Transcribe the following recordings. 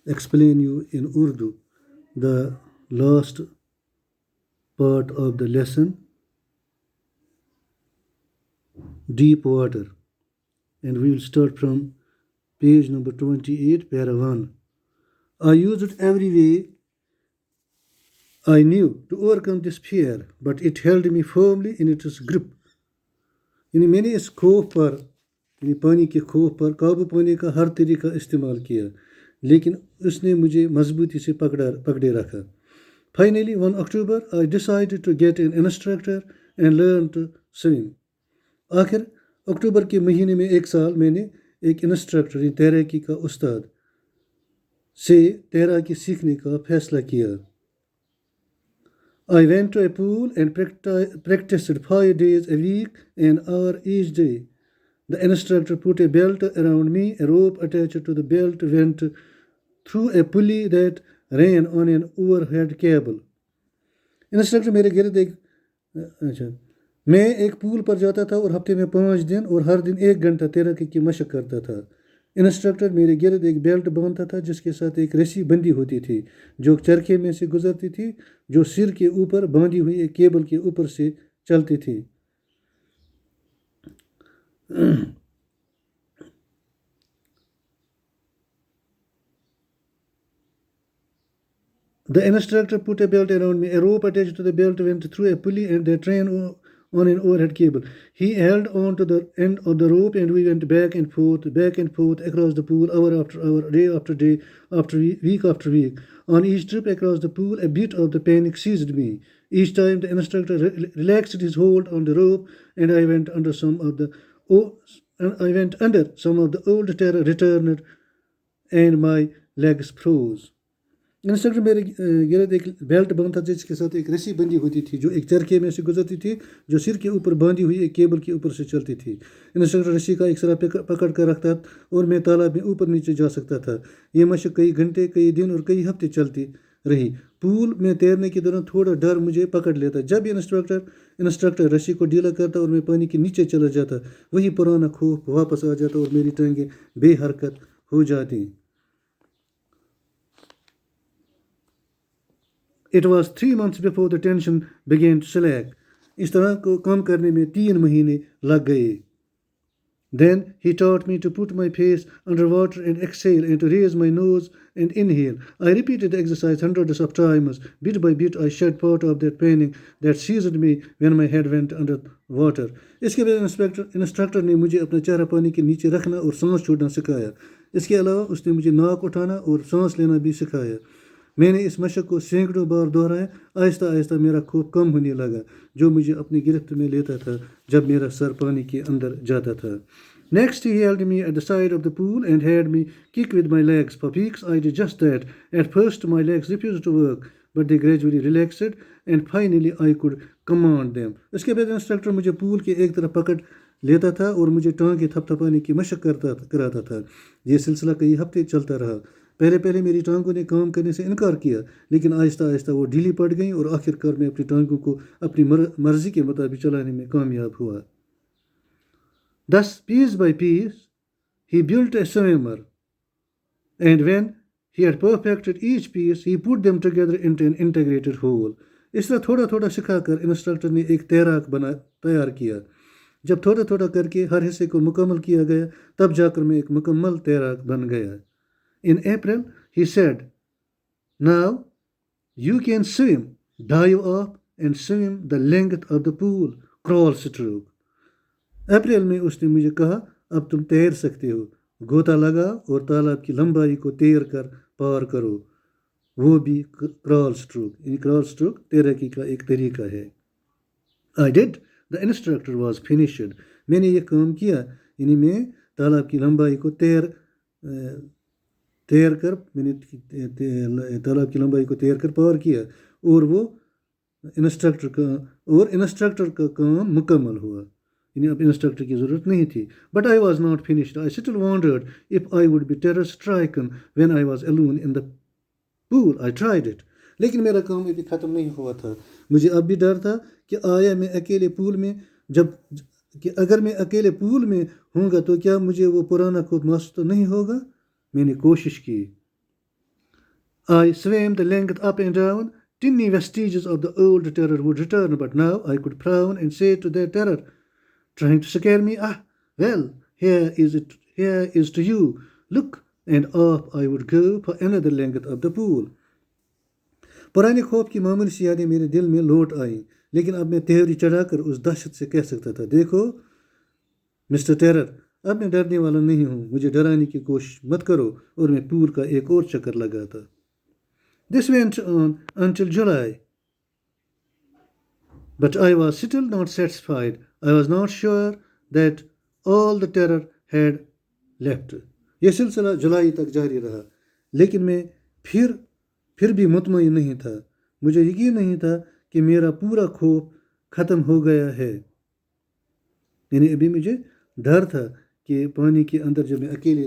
explain you in Urdu the last part of the lesson, deep water, and we will start from page number 28, para 1. I used it every way I knew to overcome this fear, but it held me firmly in its grip. यानी मैंने इस खौफ पर, यानी पानी के खौफ पर काबू पाने का हर तरीका इस्तेमाल किया, लेकिन उसने मुझे मजबूती से पकड़े रखा. Finally, one October, I decided to get an instructor and learn to swim. आखिर अक्टूबर के महीने में एक साल मैंने एक इंस्ट्रक्टर तैराकी का उस्ताद से तैराकी सीखने का फैसला किया. I went to a pool and practiced 5 days a week, an hour each day. The instructor put a belt around me. A rope attached to the belt went through a pulley that ran on an overhead cable. Instructor मेरे गिर्द मैं एक pool पर जाता था और हफ्ते में 5 दिन और हर दिन 1 घंटा तैराकी की मशक करता था. इंस्ट्रक्टर मेरे गिर्द एक बेल्ट बांधता था जिसके साथ एक रस्सी बंधी होती थी जो चरखे में से गुजरती थी, जो सिर के ऊपर बांधी हुई एक केबल के ऊपर से चलती थी. The instructor put a belt around me. A rope attached to the belt went through a pulley and that ran on an overhead cable. He held on to the end of the rope and we went back and forth across the pool, hour after hour, day after day, week after week. On each trip across the pool, a bit of the panic seized me. Each time the instructor relaxed his hold on the rope and I went under some of the old terror returned and my legs froze. Instructor मेरे गिर्द एक belt बांधता था जिसके साथ एक रस्सी बंधी होती थी जो एक चरखे में से गुजरती थी, जो सिर के ऊपर बांधी हुई एक केबल के ऊपर से चलती थी. इंस्ट्रक्टर रस्सी का एक सिरा पकड़ कर रखता और मैं तालाब में ऊपर नीचे जा सकता था. ये मशक कई घंटे, कई दिन और कई हफ्ते चलती रही. पूल में तैरने के दौरान थोड़ा डर मुझे पकड़ लेता. जब इंस्ट्रक्टर रस्सी को ढीला करता और मैं पानी के नीचे चला जाता, वही पुराना खौफ वापस आ जाता और मेरी टांगें बेहरकत हो जाती. It was 3 months before the tension began to slack. इस तरह को काम करने में 3 महीने लग गए. Then he taught me to put my face under water and exhale and to raise my nose and inhale. I repeated the exercise hundreds of times. Bit by bit I shed part of that panic that seized me when my head went under water. इसके बाद instructor ने मुझे अपना चेहरा पानी के नीचे रखना और सांस छोड़ना सिखाया. इसके अलावा उसने मुझे नाक उठाना और सांस लेना भी सिखाया. मैंने इस मशक को सैकड़ों बार दोहराया. आहिस्ता आहिस्ता मेरा खौफ कम होने लगा जो मुझे अपनी गिरफ्त में लेता था जब मेरा सर पानी के अंदर जाता था. Next he held me at the side of the pool and had me kick with my legs. For weeks I did just that. At first my legs refused to work, but they gradually relaxed and finally I could command them. इसके बाद instructor मुझे pool के एक तरफ पकड़ लेता था और मुझे टांगें थपथपाने की मशक कराता था. ये सिलसिला कई हफ्ते चलता रहा. पहले मेरी टांगों ने काम करने से इनकार किया, लेकिन आहिस्ता आहिस्ता वो ढीली पड़ गई और आखिरकार मैं अपनी टांगों को अपनी मर्जी के मुताबिक चलाने में कामयाब हुआ. Thus, piece by piece, he built a swimmer, and when he had perfected each piece, he put them together into an integrated whole. इस तरह थोड़ा थोड़ा सिखाकर इंस्ट्रक्टर ने एक तैराक तैयार किया. जब थोड़ा थोड़ा करके हर हिस्से को मुकम्मल किया गया, तब जाकर मैं एक मुकम्मल तैराक बन गया. In April, he said, "Now you can swim. Dive up and swim the length of the pool. Crawl stroke." अप्रैल में उसने मुझे कहा, अब तुम तैर सकते हो. गोता लगा और तालाब की लंबाई को तैर कर पार करो, वो भी क्रॉल स्ट्रोक. यानी क्रॉल स्ट्रोक तैराकी का एक तरीका है. I did. The instructor was finished. मैंने ये काम किया, यानी मैं तालाब की लंबाई को तैर कर मैंने तालाब की लंबाई को तैर कर पार किया और वो इंस्ट्रक्टर का काम मुकम्मल हुआ. यानी अब इंस्ट्रक्टर की ज़रूरत नहीं थी. But I was not finished. I still wandered if I would be terror stricken when I was alone in the pool. I tried it. लेकिन मेरा काम अभी ख़त्म नहीं हुआ था. मुझे अब भी डर था कि आया मैं अकेले पूल में कि अगर मैं अकेले पूल में होऊंगा तो क्या मुझे वो पुराना खौफ महसूस तो नहीं होगा. मैंने कोशिश की. I swam the length up and down. Tiny vestiges of the old terror would return, but now I could frown and say to their terror, trying to scare me, ah, well, here is to you. Look, and off I would go for another length of the pool. पुराने खौफ की मामूली सी यादें मेरे दिल में लौट आईं, लेकिन अब मैं तेहरी चढ़ाकर उस दहशत से कह सकता था, देखो मिस्टर टेरर, अब मैं डरने वाला नहीं हूँ, मुझे डराने की कोशिश मत करो, और मैं पूल का एक और चक्कर लगाता. This went on until July. But I was still not satisfied. I was not sure that all the terror had left. यह सिलसिला जुलाई तक जारी रहा, लेकिन मैं फिर भी मुतमईन नहीं था. मुझे यकीन नहीं था कि मेरा पूरा खौफ ख़त्म हो गया है. यानी अभी मुझे डर था कि पानी के अंदर जब मैं अकेले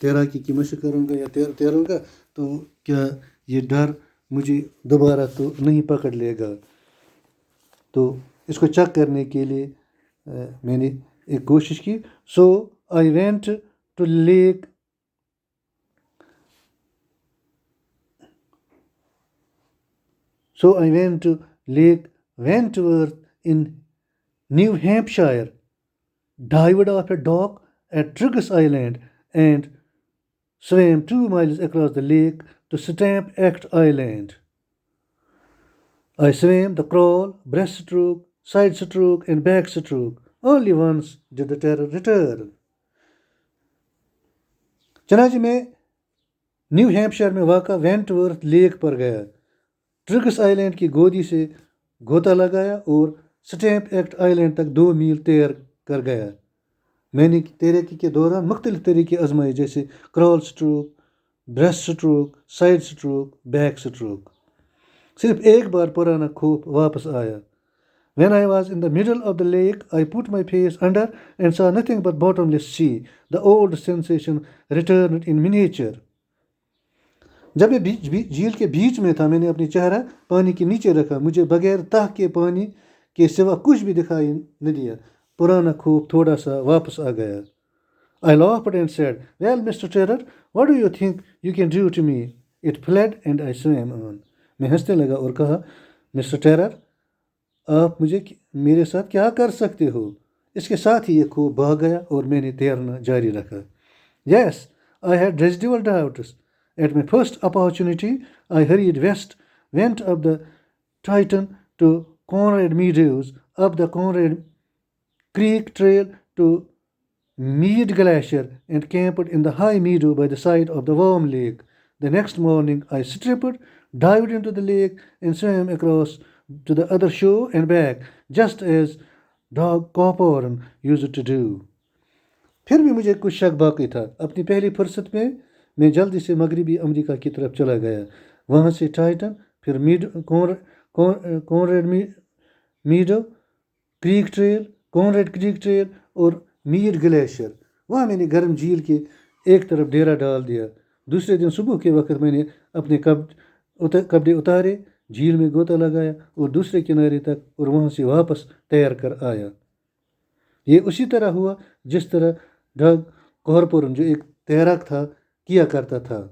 तैराकी की मशक करूँगा या तैरूँगा तो क्या ये डर मुझे दोबारा तो नहीं पकड़ लेगा. तो इसको चेक करने के लिए मैंने एक कोशिश की. So I went to lake Wentworth in New Hampshire, dived off a dock at Triggus Island, and swam 2 miles across the lake to Stamp Act Island. I swam the crawl, breaststroke, side stroke, and backstroke. Only once did the terror return. चनाची में new Hampshire में वाक़ा Wentworth lake पर गया, ट्रिगस island की गोदी से गोता लगाया और स्टैम्प एक्ट आइलैंड तक 2 मील तैर कर गया. मैंने तैराकी के दौरान मुख्तलिफ तरीके आजमाए, जैसे crawl stroke, breast stroke, side stroke, back stroke. सिर्फ एक बार पुराना खौफ वापस आया. When I was in the middle of the lake, I put my face under and saw nothing but bottomless sea. The old sensation returned in miniature. जब मैं झील के बीच में था, मैंने अपनी चेहरा पानी के नीचे रखा. मुझे बगैर तह के पानी के सिवा कुछ भी दिखाई न दिया. पुराना खौफ थोड़ा सा वापस आ गया. I laughed and said, well, Mr. Terror, what do you think you can do to me? It fled and I swam on. मैं हंसने लगा और कहा, मिस्टर टेरर, आप मेरे साथ क्या कर सकते हो? इसके साथ ही ये खौफ भाग गया और मैंने तैरना जारी रखा. Yes, I had residual doubts. At my first opportunity, I hurried west, went up the Titan to Conrad Meadows, up the Conrad Creek Trail to Mead Glacier, and camped in the high meadow by the side of the warm lake. The next morning, I stripped, dived into the lake, and swam across to the other shore and back, just as Dog Cawthorn used to do. फिर भी मुझे कुछ शक बाकी था. अपनी पहली फुर्सत में मैं जल्दी से मगरबी अमेरिका की तरफ चला गया. वहाँ से टाइटन, फिर Conrad मीडो creek trail, Conrad creek trail और मीड ग्लेशियर. वहाँ मैंने गर्म झील के एक तरफ डेरा डाल दिया. दूसरे दिन सुबह के वक्त मैंने अपने कपड़े उतारे, झील में गोता लगाया और दूसरे किनारे तक और वहाँ से वापस तैर कर आया. ये उसी तरह हुआ जिस तरह डग कॉर्पोरन, जो एक तैराक था, किया करता था.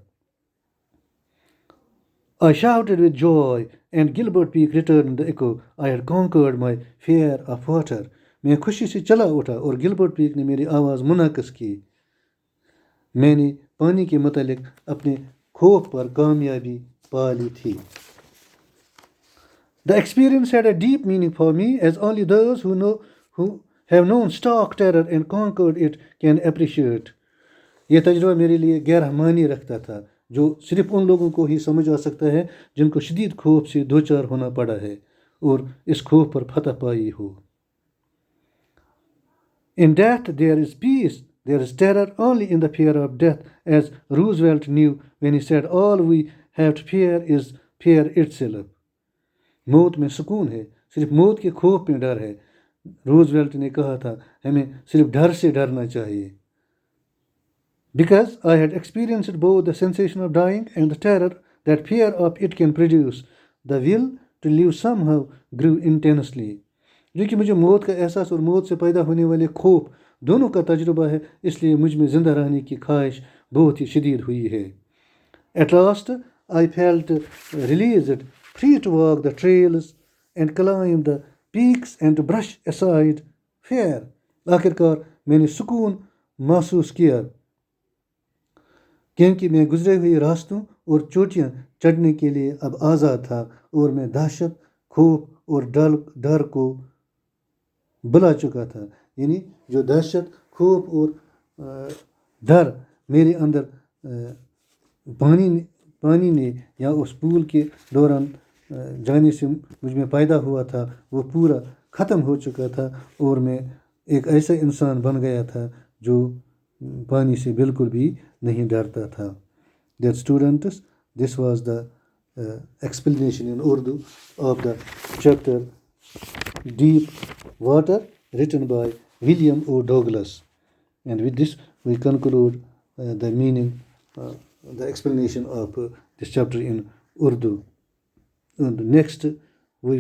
I shouted with joy and Gilbert Peak returned the echo. I had conquered my fear of water. मैं खुशी से चला उठा और गिलबर्ट पीक ने मेरी आवाज़ मुनाकिस की. मैंने पानी के मुतालिक अपने खौफ पर कामयाबी पा ली थी. The experience had a deep meaning for me, as only those who have known stark terror and conquered it can appreciate. यह तजुर्बा मेरे लिए गहरा मायने रखता था, जो सिर्फ उन लोगों को ही समझ आ सकता है जिनको शदीद खौफ से दो चार होना पड़ा है और इस खौफ पर फतह पाई हो. In death there is peace. There is terror only in the fear of death, as Roosevelt knew when he said, all we have to fear is fear itself. मौत में सुकून है, सिर्फ मौत के खौफ में डर है. रूजवेल्ट ने कहा था, हमें सिर्फ डर से डरना चाहिए. Because I had experienced both the sensation of dying and the terror that fear of it can produce, the will to live somehow grew intensely. जो कि मुझे मौत का एहसास और मौत से पैदा होने वाले खौफ दोनों का तजुर्बा है, इसलिए मुझ में ज़िंदा रहने की ख्वाहिश बहुत ही शदीद हुई है. At last, I felt released, free to walk the trails and climb the peaks and to brush aside fear. आखिरकार मैंने सुकून महसूस किया क्योंकि मैं गुजरे हुए रास्तों और चोटियां चढ़ने के लिए अब आज़ाद था और मैं दहशत खौफ और डर को बुला चुका था यानी जो दहशत खौफ और डर मेरे अंदर पानी ने या उस पूल के दौरान जाने से मुझ में पैदा हुआ था वो पूरा ख़त्म हो चुका था और मैं एक ऐसा इंसान बन गया था जो पानी से बिल्कुल भी नहीं डरता था. Dear students, this was the explanation in Urdu of the chapter Deep Water written by William O. Douglas. And with this we conclude the meaning, the explanation of this chapter in Urdu. And next we will